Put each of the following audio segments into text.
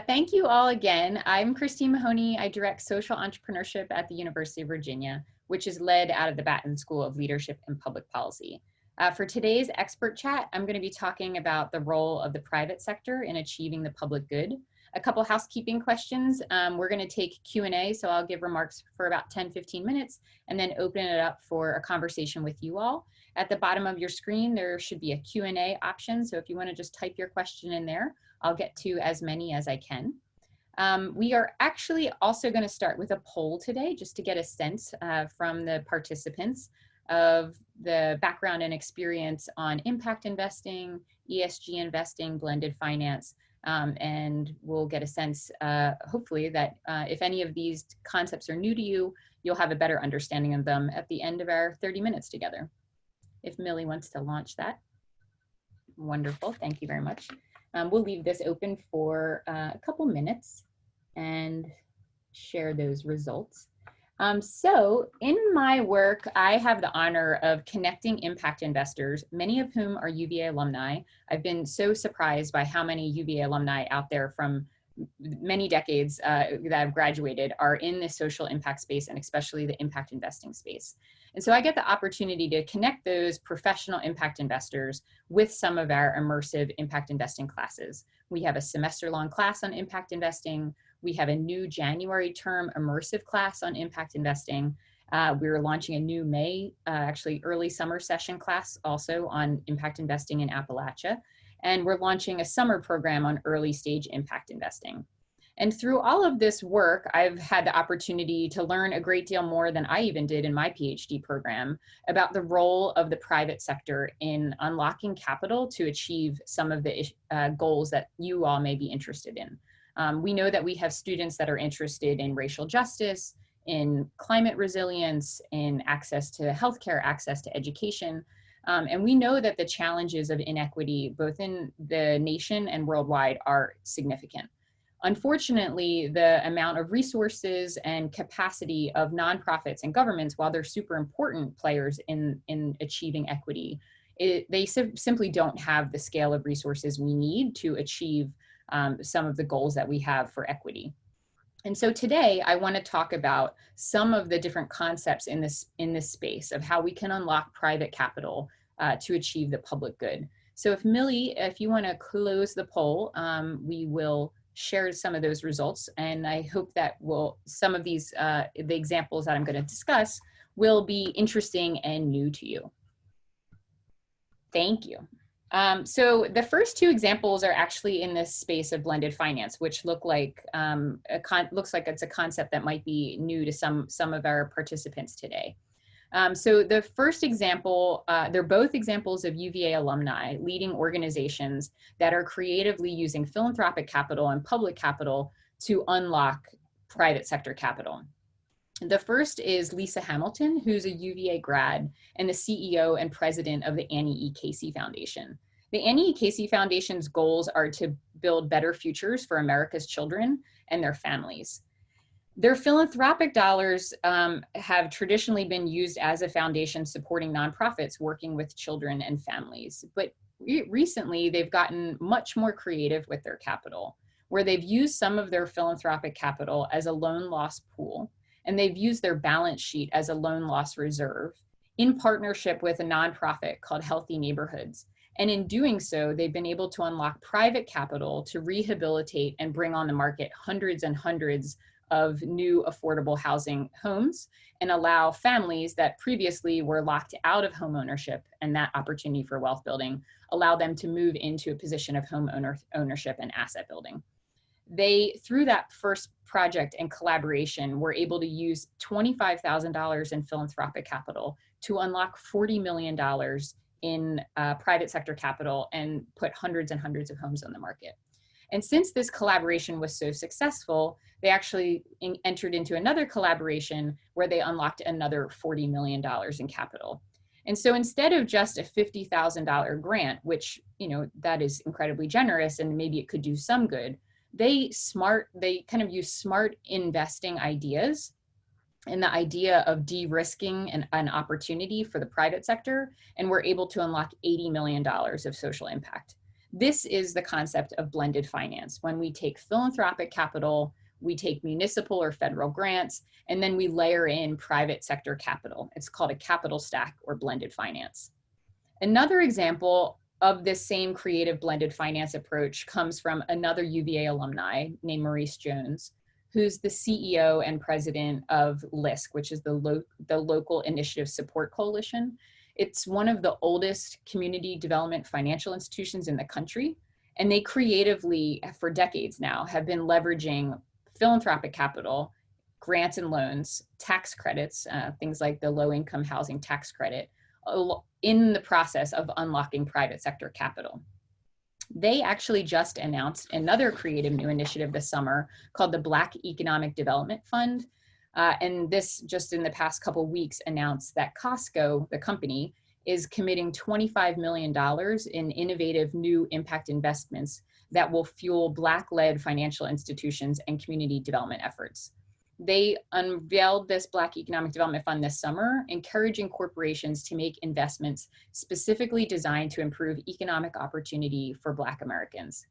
Thank you all again. I'm Christine Mahoney. I direct social entrepreneurship at the University of Virginia, which is led out of the Batten School of Leadership and Public Policy. For today's expert chat, I'm going to be talking about the role of the private sector in achieving the public good. A couple housekeeping questions. We're going to take Q&A, so I'll give remarks for about 10-15 minutes and then open it up for a conversation with you all. At the bottom of your screen, there should be a Q&A option, so if you want to just type your question in there, I'll get to as many as I can. We are actually also going to start with a poll today just to get a sense from the participants of the background and experience on impact investing, ESG investing, blended finance, and we'll get a sense, hopefully, that if any of these concepts are new to you, you'll have a better understanding of them at the end of our 30 minutes together. If Millie wants to launch that. Wonderful, thank you very much. We'll leave this open for a couple minutes and share those results. So in my work, I have the honor of connecting impact investors, many of whom are UVA alumni. I've been so surprised by how many UVA alumni out there from many decades that have graduated are in the social impact space, and especially the impact investing space. And so I get the opportunity to connect those professional impact investors with some of our immersive impact investing classes. We have a semester-long class on impact investing. We have a new January term immersive class on impact investing. We're launching a new May, actually early summer session class also on impact investing in Appalachia. And we're launching a summer program on early stage impact investing. And through all of this work, I've had the opportunity to learn a great deal more than I even did in my PhD program about the role of the private sector in unlocking capital to achieve some of the goals that you all may be interested in. We know that we have students that are interested in racial justice, in climate resilience, in access to healthcare, access to education. And we know that the challenges of inequity, both in the nation and worldwide, are significant. Unfortunately, the amount of resources and capacity of nonprofits and governments, while they're super important players in achieving equity, they simply don't have the scale of resources we need to achieve some of the goals that we have for equity. And so today I want to talk about some of the different concepts in this space of how we can unlock private capital to achieve the public good. So if Millie, if you want to close the poll, we will share some of those results, and I hope that some of these the examples that I'm going to discuss will be interesting and new to you. Thank you. So the first two examples are actually in this space of blended finance, which looks like it's a concept that might be new to some of our participants today. So the first example, they're both examples of UVA alumni leading organizations that are creatively using philanthropic capital and public capital to unlock private sector capital. The first is Lisa Hamilton, who's a UVA grad and the CEO and president of the Annie E. Casey Foundation. The Annie E. Casey Foundation's goals are to build better futures for America's children and their families. Their philanthropic dollars have traditionally been used as a foundation supporting nonprofits working with children and families. But recently, they've gotten much more creative with their capital, where they've used some of their philanthropic capital as a loan loss pool, and they've used their balance sheet as a loan loss reserve in partnership with a nonprofit called Healthy Neighborhoods. And in doing so, they've been able to unlock private capital to rehabilitate and bring on the market hundreds and hundreds of new affordable housing homes and allow families that previously were locked out of home ownership and that opportunity for wealth building, allow them to move into a position of home ownership and asset building. They, through that first project and collaboration, were able to use $25,000 in philanthropic capital to unlock $40 million in private sector capital and put hundreds and hundreds of homes on the market. And since this collaboration was so successful, they actually entered into another collaboration where they unlocked another $40 million in capital. And so instead of just a $50,000 grant, which, that is incredibly generous and maybe it could do some good, they kind of use smart investing ideas and the idea of de-risking an opportunity for the private sector, and we're able to unlock $80 million of social impact. This is the concept of blended finance. When we take philanthropic capital, we take municipal or federal grants, and then we layer in private sector capital. It's called a capital stack or blended finance. Another example of this same creative blended finance approach comes from another UVA alumni named Maurice Jones, who's the CEO and president of LISC, which is the Local Initiative Support Coalition. It's one of the oldest community development financial institutions in the country, and they creatively, for decades now, have been leveraging philanthropic capital, grants and loans, tax credits, things like the low-income housing tax credit, in the process of unlocking private sector capital. They actually just announced another creative new initiative this summer called the Black Economic Development Fund. And this just in the past couple of weeks announced that Costco, the company, is committing $25 million in innovative new impact investments that will fuel Black-led financial institutions and community development efforts. They unveiled this Black Economic Development Fund this summer, encouraging corporations to make investments specifically designed to improve economic opportunity for Black Americans.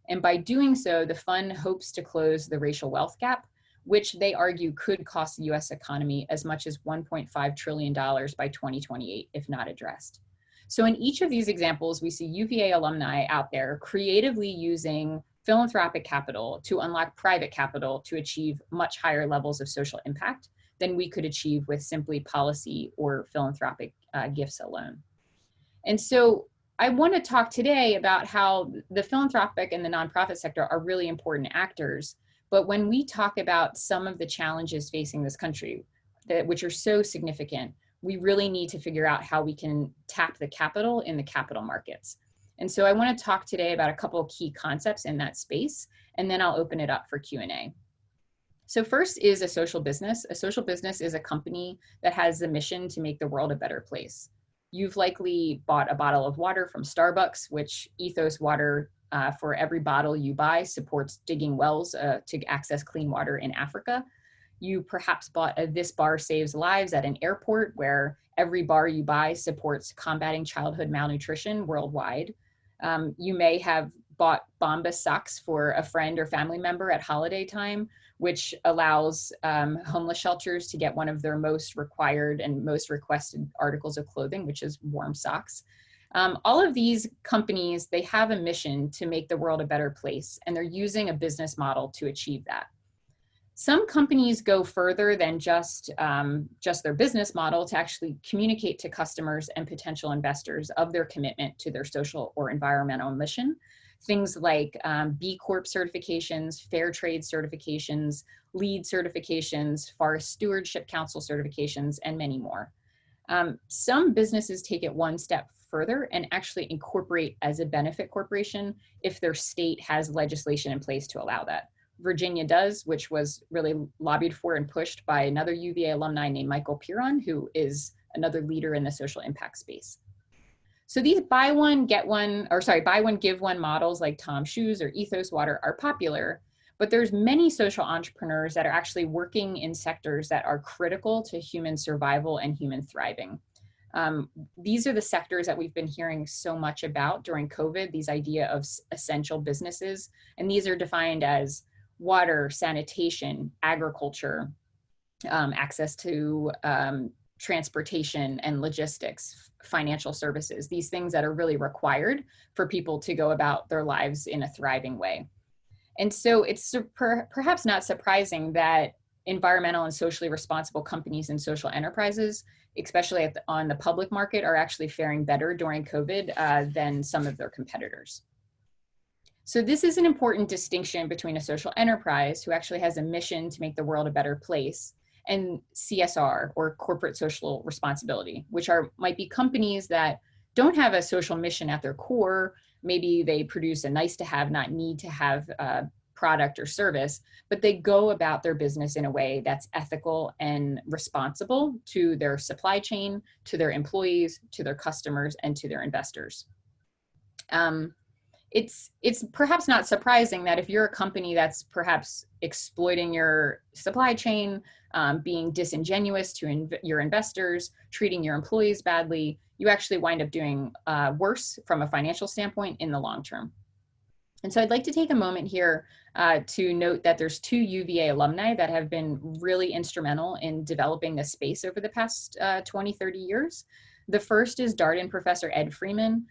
And by doing so, the fund hopes to close the racial wealth gap, which they argue could cost the US economy as much as $1.5 trillion by 2028 if not addressed. So in each of these examples, we see UVA alumni out there creatively using philanthropic capital to unlock private capital to achieve much higher levels of social impact than we could achieve with simply policy or philanthropic gifts alone. And so I want to talk today about how the philanthropic and the nonprofit sector are really important actors. But when we talk about some of the challenges facing this country, which are so significant, we really need to figure out how we can tap the capital in the capital markets. And so I want to talk today about a couple of key concepts in that space, and then I'll open it up for Q&A. So first is a social business. A social business is a company that has the mission to make the world a better place. You've likely bought a bottle of water from Starbucks, which Ethos Water, for every bottle you buy, supports digging wells to access clean water in Africa. You perhaps bought a This Bar Saves Lives at an airport, where every bar you buy supports combating childhood malnutrition worldwide. You may have bought Bombas socks for a friend or family member at holiday time, which allows homeless shelters to get one of their most required and most requested articles of clothing, which is warm socks. All of these companies, they have a mission to make the world a better place, and they're using a business model to achieve that. Some companies go further than just their business model to actually communicate to customers and potential investors of their commitment to their social or environmental mission. Things like B Corp certifications, Fair Trade certifications, LEED certifications, Forest Stewardship Council certifications, and many more. Some businesses take it one step further and actually incorporate as a benefit corporation if their state has legislation in place to allow that. Virginia does, which was really lobbied for and pushed by another UVA alumni named Michael Piron, who is another leader in the social impact space. So these buy one, give one models like Tom Shoes or Ethos Water are popular, but there's many social entrepreneurs that are actually working in sectors that are critical to human survival and human thriving. These are the sectors that we've been hearing so much about during COVID, these idea of essential businesses, and these are defined as water, sanitation, agriculture, access to transportation and logistics, financial services, these things that are really required for people to go about their lives in a thriving way. And so it's perhaps not surprising that environmental and socially responsible companies and social enterprises, especially on the public market, are actually faring better during COVID than some of their competitors. So this is an important distinction between a social enterprise who actually has a mission to make the world a better place and CSR, or corporate social responsibility, which might be companies that don't have a social mission at their core. Maybe they produce a nice to have, not need to have product or service, but they go about their business in a way that's ethical and responsible to their supply chain, to their employees, to their customers, and to their investors. it's perhaps not surprising that if you're a company that's perhaps exploiting your supply chain, being disingenuous to your investors, treating your employees badly, you actually wind up doing worse from a financial standpoint in the long term. And so I'd like to take a moment here to note that there's 2 UVA alumni that have been really instrumental in developing this space over the past 20, 30 years. The first is Darden professor Ed Freeman,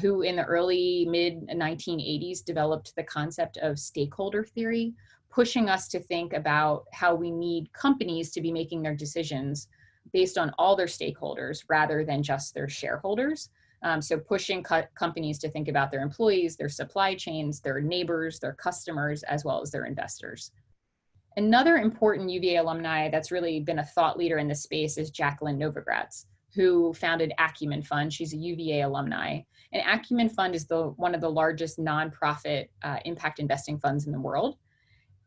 who in the early mid 1980s developed the concept of stakeholder theory, pushing us to think about how we need companies to be making their decisions based on all their stakeholders rather than just their shareholders. So pushing companies to think about their employees, their supply chains, their neighbors, their customers, as well as their investors. Another important UVA alumni that's really been a thought leader in this space is Jacqueline Novogratz, who founded Acumen Fund. She's a UVA alumni. And Acumen Fund is one of the largest nonprofit impact investing funds in the world.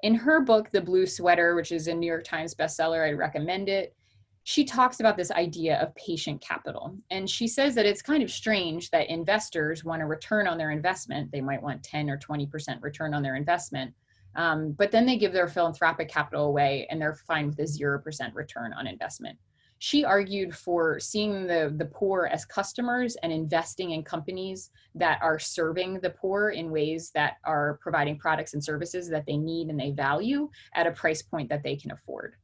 In her book, The Blue Sweater, which is a New York Times bestseller, I'd recommend it. She talks about this idea of patient capital. And she says that it's kind of strange that investors want a return on their investment. They might want 10 or 20% return on their investment. But then they give their philanthropic capital away and they're fine with a 0% return on investment. She argued for seeing the poor as customers and investing in companies that are serving the poor in ways that are providing products and services that they need and they value at a price point that they can afford.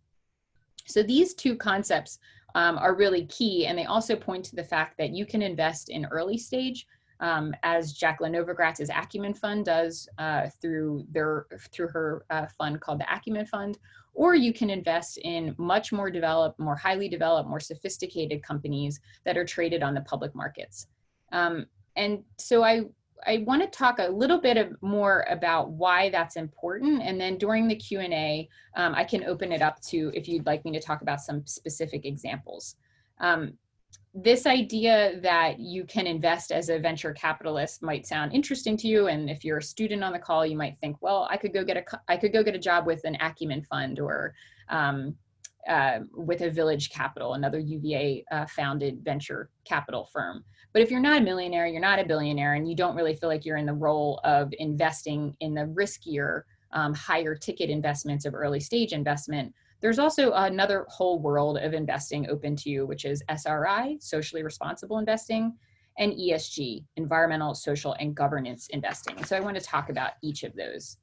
So these 2 concepts are really key, and they also point to the fact that you can invest in early stage, as Jacqueline Novogratz's Acumen Fund does through her fund called the Acumen Fund, or you can invest in much more developed, more highly developed, more sophisticated companies that are traded on the public markets. And so I want to talk a little bit more about why that's important, and then during the Q&A, I can open it up to if you'd like me to talk about some specific examples. This idea that you can invest as a venture capitalist might sound interesting to you, and if you're a student on the call, you might think, well, I could go get a job with an Acumen Fund or with a Village Capital, another UVA founded venture capital firm. But if you're not a millionaire, you're not a billionaire, and you don't really feel like you're in the role of investing in the riskier, higher ticket investments of early stage investment, there's also another whole world of investing open to you, which is SRI, socially responsible investing, and ESG, environmental, social, and governance investing. And so I want to talk about each of those.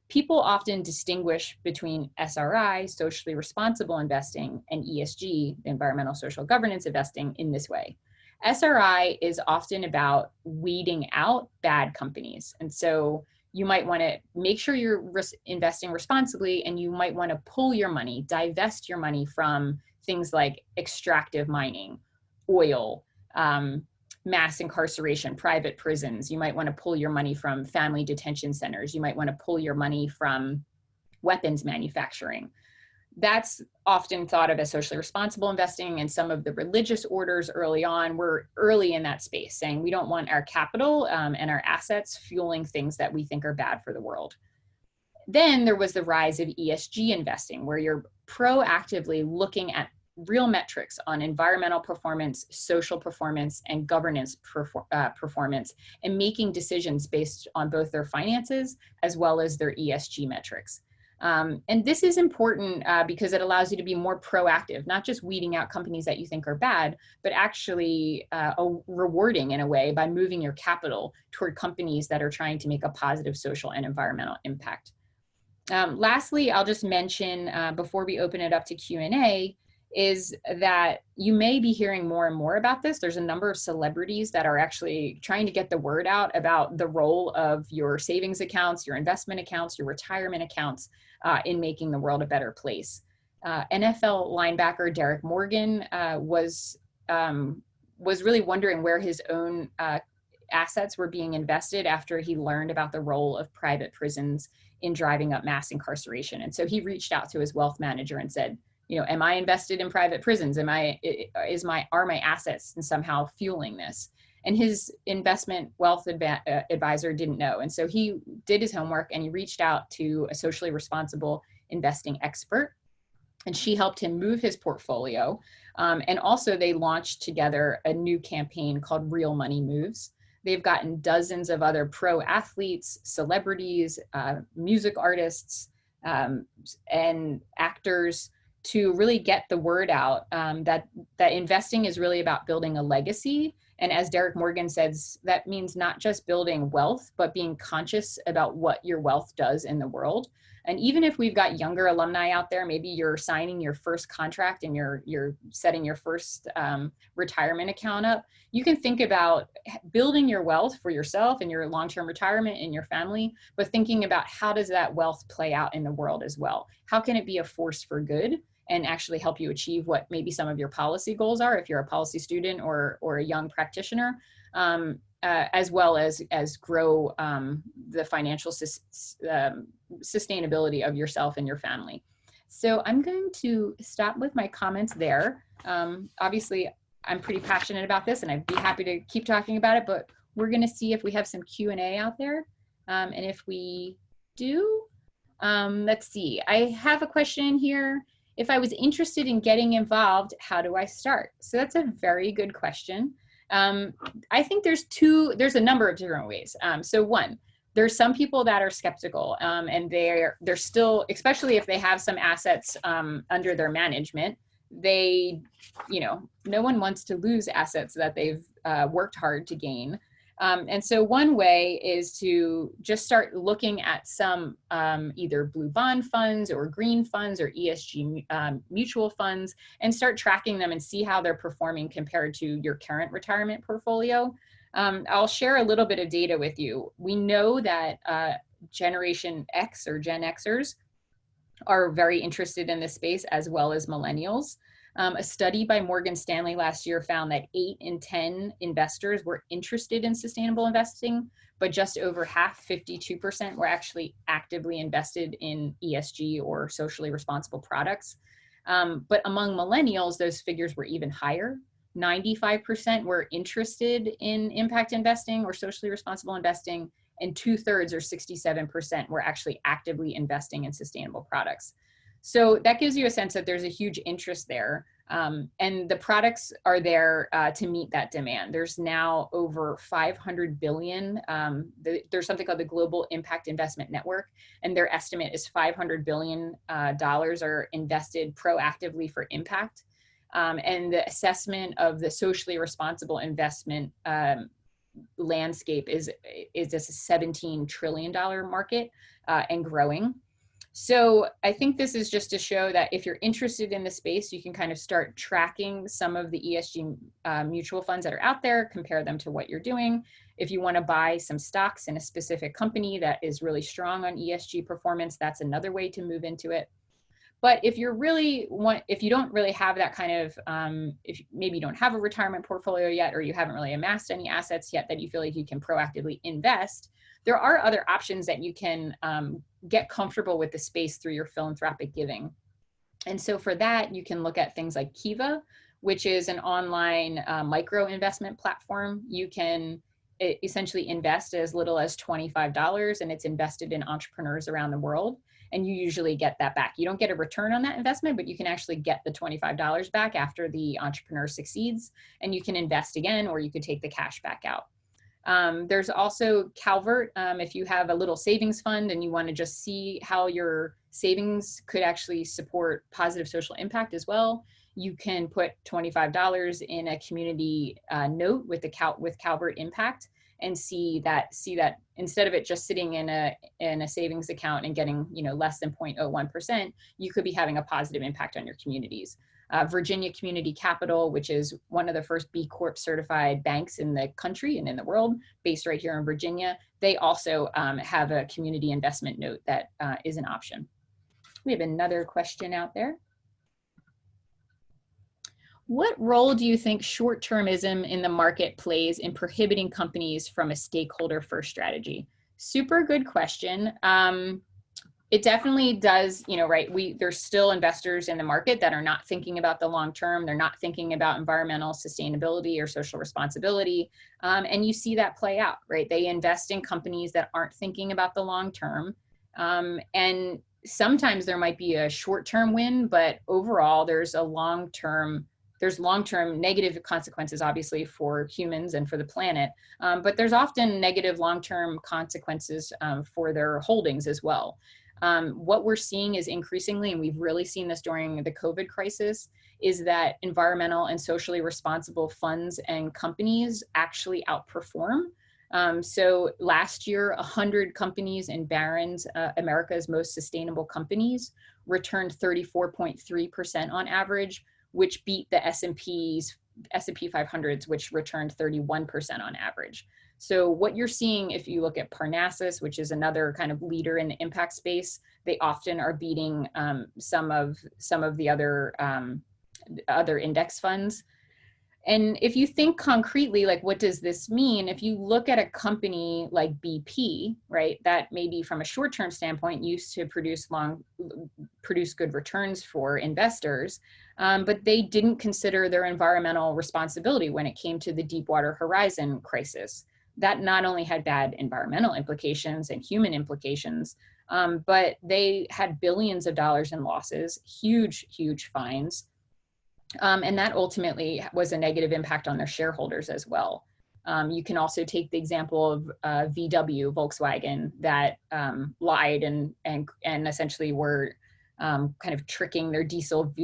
People often distinguish between SRI, socially responsible investing, and ESG, environmental, social, governance investing in this way. SRI is often about weeding out bad companies. And so you might want to make sure you're investing responsibly, and you might want to pull your money, divest your money from things like extractive mining, oil, mass incarceration, private prisons. You might want to pull your money from family detention centers. You might want to pull your money from weapons manufacturing. That's often thought of as socially responsible investing, and some of the religious orders early on were early in that space, saying we don't want our capital and our assets fueling things that we think are bad for the world. Then there was the rise of ESG investing, where you're proactively looking at real metrics on environmental performance, social performance, and governance performance, and making decisions based on both their finances as well as their ESG metrics. And this is important because it allows you to be more proactive, not just weeding out companies that you think are bad, but actually rewarding in a way by moving your capital toward companies that are trying to make a positive social and environmental impact. Lastly, I'll just mention before we open it up to Q&A, is that you may be hearing more and more about this. There's a number of celebrities that are actually trying to get the word out about the role of your savings accounts, your investment accounts, your retirement accounts in making the world a better place. NFL linebacker Derek Morgan was really wondering where his own assets were being invested after he learned about the role of private prisons in driving up mass incarceration. And so he reached out to his wealth manager and said, you know, am I invested in private prisons? Are my assets somehow fueling this? And his investment wealth advisor didn't know. And so he did his homework and he reached out to a socially responsible investing expert, and she helped him move his portfolio. And also they launched together a new campaign called Real Money Moves. They've gotten dozens of other pro athletes, celebrities, music artists, and actors to really get the word out that investing is really about building a legacy. And as Derek Morgan says, that means not just building wealth, but being conscious about what your wealth does in the world. And even if we've got younger alumni out there, maybe you're signing your first contract and you're setting your first retirement account up, you can think about building your wealth for yourself and your long-term retirement and your family, but thinking about how does that wealth play out in the world as well? How can it be a force for good and actually help you achieve what maybe some of your policy goals are if you're a policy student or a young practitioner, as well as grow the financial sustainability of yourself and your family. So I'm going to stop with my comments there. Obviously, I'm pretty passionate about this and I'd be happy to keep talking about it, but we're going to see if we have some Q&A out there. And if we do, let's see. I have a question here. If I was interested in getting involved, how do I start? So that's a very good question. I think there's a number of different ways. So one, there's some people that are skeptical and they're still, especially if they have some assets under their management, no one wants to lose assets that they've worked hard to gain. And so one way is to just start looking at some either blue bond funds or green funds or ESG mutual funds and start tracking them and see how they're performing compared to your current retirement portfolio. I'll share a little bit of data with you. We know that Generation X or Gen Xers are very interested in this space as well as millennials. A study by Morgan Stanley last year found that 8 in 10 investors were interested in sustainable investing, but just over half, 52%, were actually actively invested in ESG or socially responsible products. But among millennials, those figures were even higher. 95% were interested in impact investing or socially responsible investing, and 2/3 or 67% were actually actively investing in sustainable products. So that gives you a sense that there's a huge interest there. And the products are there to meet that demand. There's now over 500 billion. There's something called the Global Impact Investment Network, and their estimate is $500 billion are invested proactively for impact. And the assessment of the socially responsible investment landscape is this $17 trillion market and growing. So I think this is just to show that if you're interested in the space, you can kind of start tracking some of the ESG mutual funds that are out there, compare them to what you're doing. If you want to buy some stocks in a specific company that is really strong on ESG performance, that's another way to move into it. But if you don't really have that kind of, if maybe you don't have a retirement portfolio yet, or you haven't really amassed any assets yet that you feel like you can proactively invest, there are other options that you can get comfortable with the space through your philanthropic giving. And so for that, you can look at things like Kiva, which is an online micro investment platform. You can essentially invest as little as $25, and it's invested in entrepreneurs around the world. And you usually get that back. You don't get a return on that investment, but you can actually get the $25 back after the entrepreneur succeeds, and you can invest again, or you could take the cash back out. There's also Calvert. If you have a little savings fund and you want to just see how your savings could actually support positive social impact as well, you can put $25 in a community note with Calvert Impact and see that instead of it just sitting in a savings account and getting less than 0.01%, you could be having a positive impact on your communities. Virginia Community Capital, which is one of the first B Corp certified banks in the country and in the world, based right here in Virginia, they also have a community investment note that is an option. We have another question out there. What role do you think short-termism in the market plays in prohibiting companies from a stakeholder-first strategy? Super good question. It definitely does, right? There's still investors in the market that are not thinking about the long term. They're not thinking about environmental sustainability or social responsibility. And you see that play out, right? They invest in companies that aren't thinking about the long term. And sometimes there might be a short-term win, but overall there's a long-term there's long-term negative consequences, obviously, for humans and for the planet, but there's often negative long-term consequences for their holdings as well. What we're seeing is increasingly, and we've really seen this during the COVID crisis, is that environmental and socially responsible funds and companies actually outperform. So last year, 100 companies in Barron's, America's Most Sustainable Companies, returned 34.3% on average, which beat the S&P 500s, which returned 31% on average. So what you're seeing, if you look at Parnassus, which is another kind of leader in the impact space, they often are beating some of the other index funds. And if you think concretely, like, what does this mean? If you look at a company like BP, right, that maybe from a short-term standpoint used to produce good returns for investors, but they didn't consider their environmental responsibility when it came to the Deepwater Horizon crisis. That not only had bad environmental implications and human implications, but they had billions of dollars in losses, huge fines. And that ultimately was a negative impact on their shareholders as well. You can also take the example of VW, Volkswagen, that lied and essentially were kind of tricking their diesel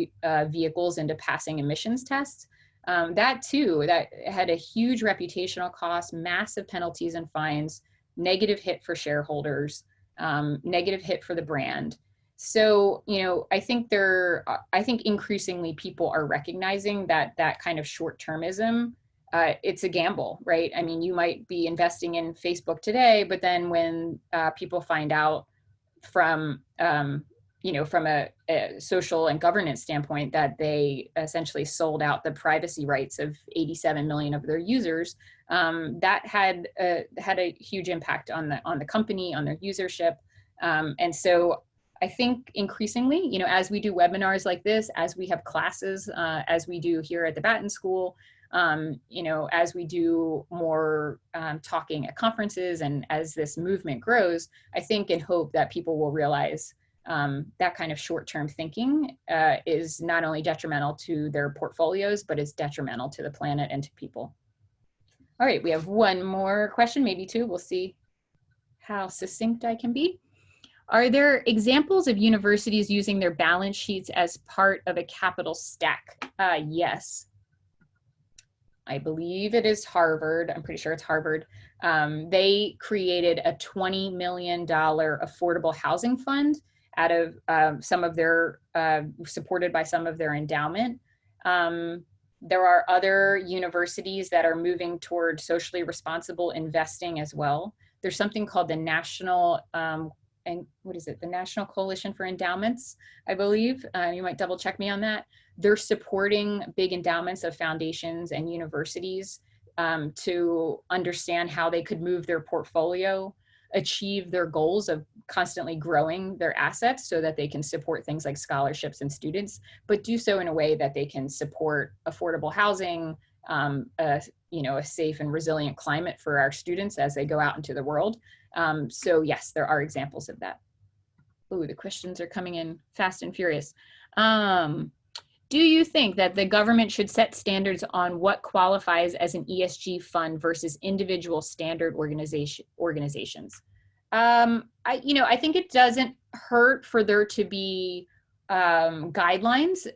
vehicles into passing emissions tests. That too, that had a huge reputational cost, massive penalties and fines, negative hit for shareholders, negative hit for the brand. So, I think increasingly people are recognizing that kind of short-termism, it's a gamble, right? I mean, you might be investing in Facebook today, but then when people find out from a social and governance standpoint that they essentially sold out the privacy rights of 87 million of their users, that had a huge impact on the company, on their usership, and so I think increasingly, as we do webinars like this, as we have classes, as we do here at the Batten School, as we do more talking at conferences, and as this movement grows, I think and hope that people will realize that kind of short-term thinking is not only detrimental to their portfolios, but is detrimental to the planet and to people. All right, we have one more question, maybe two. We'll see how succinct I can be. Are there examples of universities using their balance sheets as part of a capital stack? Yes. I believe it is Harvard. I'm pretty sure it's Harvard. They created a $20 million affordable housing fund out of some of their, supported by some of their endowment. There are other universities that are moving toward socially responsible investing as well. There's something called the National the National Coalition for Endowments, I believe. You might double check me on that. They're supporting big endowments of foundations and universities to understand how they could move their portfolio, achieve their goals of constantly growing their assets so that they can support things like scholarships and students, but do so in a way that they can support affordable housing, a safe and resilient climate for our students as they go out into the world. So yes, there are examples of that. Ooh, the questions are coming in fast and furious. Do you think that the government should set standards on what qualifies as an ESG fund versus individual standard organizations? I think it doesn't hurt for there to be guidelines,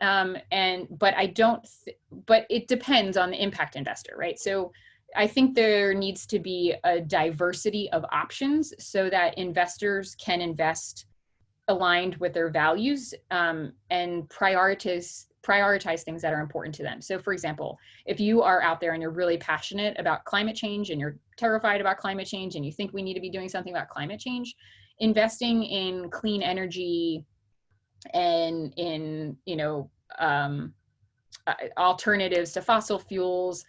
but it depends on the impact investor, right? So I think there needs to be a diversity of options so that investors can invest aligned with their values and prioritize things that are important to them. So for example, if you are out there and you're really passionate about climate change and you're terrified about climate change and you think we need to be doing something about climate change, investing in clean energy and in, alternatives to fossil fuels,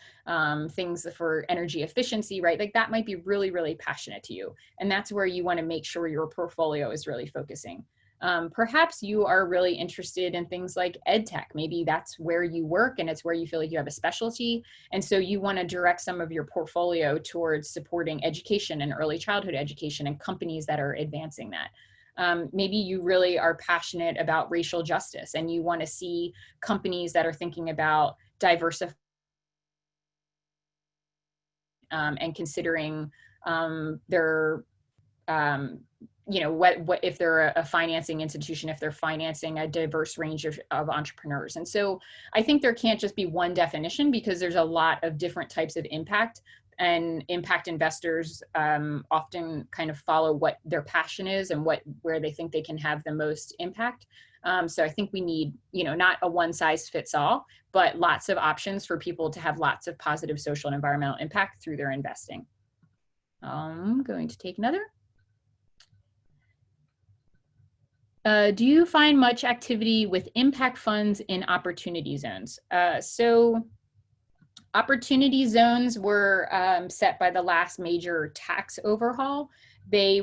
things for energy efficiency, right? Like that might be really, really passionate to you. And that's where you want to make sure your portfolio is really focusing. Perhaps you are really interested in things like ed tech. Maybe that's where you work and it's where you feel like you have a specialty. And so you want to direct some of your portfolio towards supporting education and early childhood education and companies that are advancing that. Maybe you really are passionate about racial justice and you want to see companies that are thinking about diversify and considering their what if they're a financing institution, if they're financing a diverse range of entrepreneurs. And so I think there can't just be one definition, because there's a lot of different types of impact, and impact investors often kind of follow what their passion is and where they think they can have the most impact. So I think we need, not a one size fits all, but lots of options for people to have lots of positive social and environmental impact through their investing. I'm going to take another. Do you find much activity with impact funds in opportunity zones? So opportunity zones were set by the last major tax overhaul. They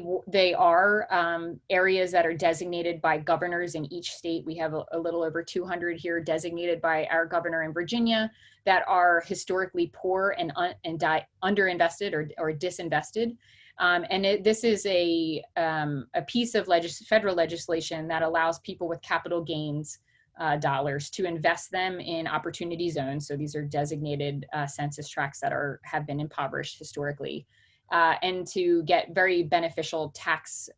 are areas that are designated by governors in each state. We have a little over 200 here designated by our governor in Virginia that are historically poor and underinvested or disinvested. This is a piece of federal legislation that allows people with capital gains dollars to invest them in opportunity zones. So these are designated census tracts that have been impoverished historically, and to get very beneficial tax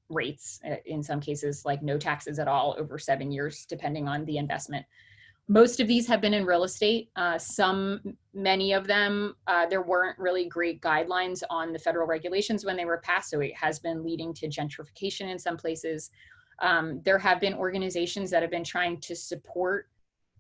rates, in some cases like no taxes at all over 7 years, depending on the investment. Most of these have been in real estate. Many of them, there weren't really great guidelines on the federal regulations when they were passed, so it has been leading to gentrification in some places. There have been organizations that have been trying to support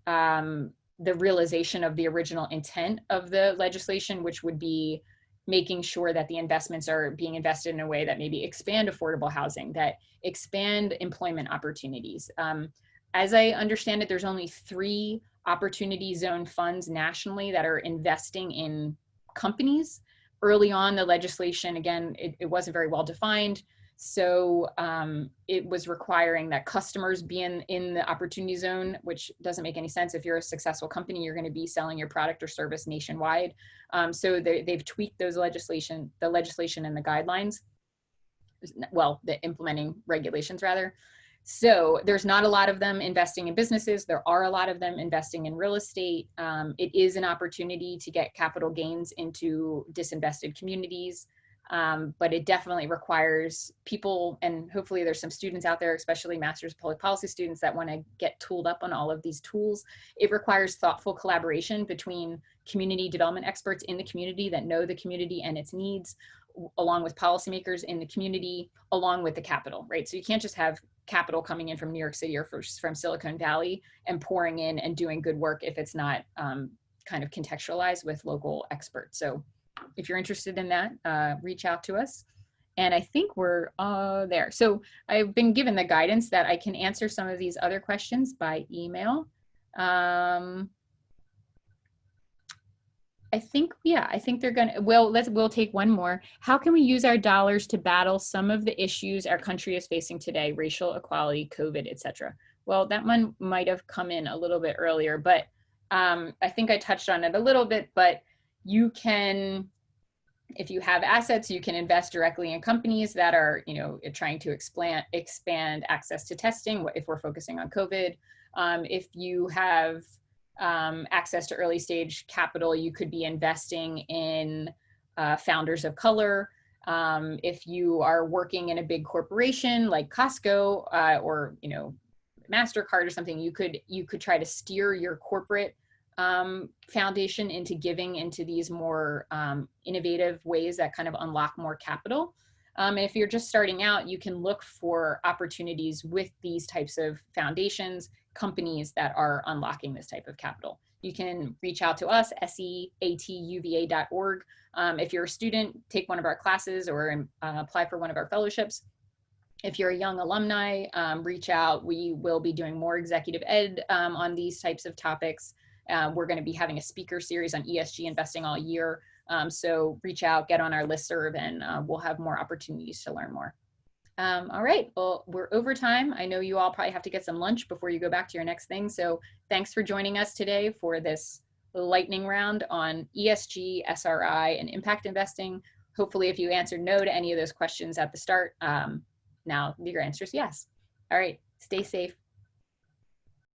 the realization of the original intent of the legislation, which would be making sure that the investments are being invested in a way that maybe expand affordable housing, that expand employment opportunities. As I understand it, there's only 3 opportunity zone funds nationally that are investing in companies. Early on, the legislation, again, it wasn't very well defined. So it was requiring that customers be in the opportunity zone, which doesn't make any sense. If you're a successful company, you're going to be selling your product or service nationwide. So they've tweaked the legislation and the guidelines, well, the implementing regulations rather. So there's not a lot of them investing in businesses. There are a lot of them investing in real estate. It is an opportunity to get capital gains into disinvested communities. But it definitely requires people, and hopefully there's some students out there, especially Masters of Public Policy students, that want to get tooled up on all of these tools. It requires thoughtful collaboration between community development experts in the community that know the community and its needs, along with policymakers in the community, along with the capital, right? So you can't just have capital coming in from New York City or from Silicon Valley and pouring in and doing good work if it's not kind of contextualized with local experts. So if you're interested in that, reach out to us. And I think we're there. So I've been given the guidance that I can answer some of these other questions by email. I think they're gonna, we'll take one more. How can we use our dollars to battle some of the issues our country is facing today, racial equality, COVID, etc.? Well, that one might have come in a little bit earlier, but I think I touched on it a little bit, but you can, if you have assets, you can invest directly in companies that are, trying to expand access to testing, if we're focusing on COVID. If you have access to early stage capital, you could be investing in founders of color. If you are working in a big corporation like Costco or MasterCard or something, you could try to steer your corporate foundation into giving into these more innovative ways that kind of unlock more capital. And if you're just starting out, you can look for opportunities with these types of foundations, companies that are unlocking this type of capital. You can reach out to us, seatuva.org. If you're a student, take one of our classes or apply for one of our fellowships. If you're a young alumni, reach out. We will be doing more executive ed on these types of topics. We're going to be having a speaker series on ESG investing all year. So reach out, get on our listserv, and we'll have more opportunities to learn more. All right, well, we're over time. I know you all probably have to get some lunch before you go back to your next thing. So thanks for joining us today for this lightning round on ESG, SRI, and impact investing. Hopefully, if you answered no to any of those questions at the start, now your answer is yes. All right, stay safe.